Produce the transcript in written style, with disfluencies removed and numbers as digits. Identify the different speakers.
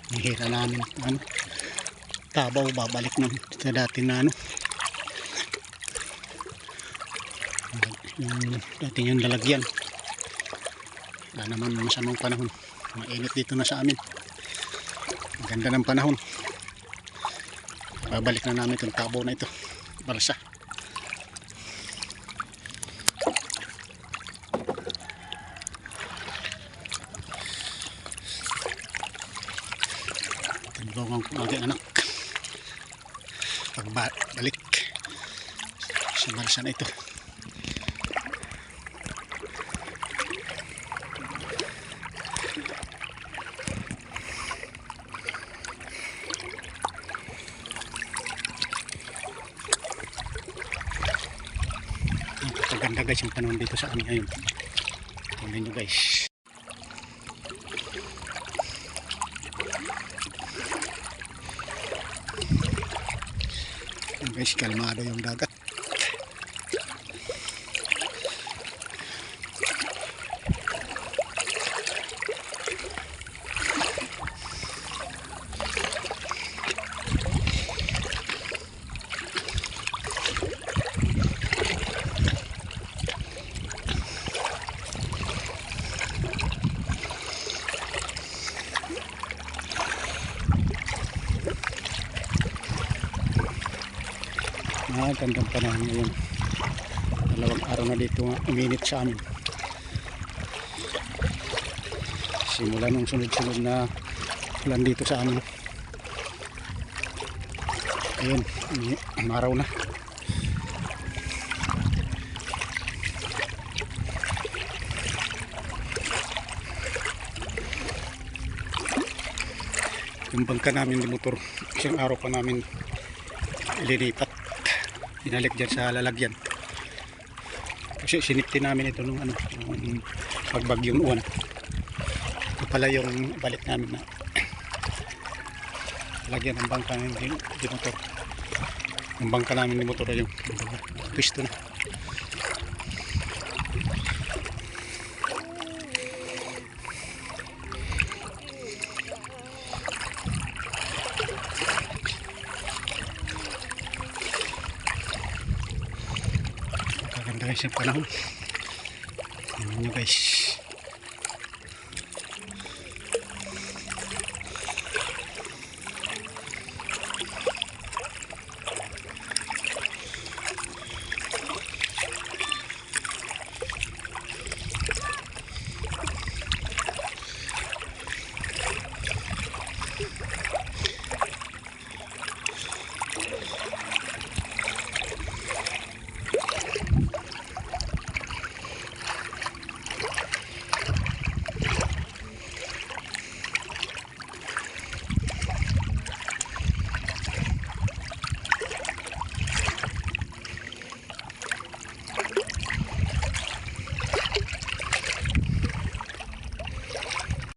Speaker 1: Nihira namin ano, Tabaw, babalik na sa dati na ano, yung dating yung lalagyan. Wala naman masamang panahon, mainit dito na sa amin, maganda ng panahon. Babalik na namin itong tabaw na ito, balsa. Tinulungan ko aking anak pagbalik sa balsa na ito. Napakaganda guys yung panahon dito sa amin ngayon. Tingnan nyo guys. Guys, kalmado yung dagat. Gandang panahon ngayon. Dalawang araw na dito uminit sa amin. Simula nung sunod-sunod na ulan dito sa amin. Ayun, umaraw na. Yung bangka namin ni motor, isang araw pa namin ililipat. Binalik dyan sa lalagyan kasi sinipti namin ito nung ano, nung pagbagyong uwan. Ito pala yung balik namin na lagyan ng bangka ng motor. Yung bangka namin ng motor ay yung piston. Guys, yung panahon. Tingnan nyo guys.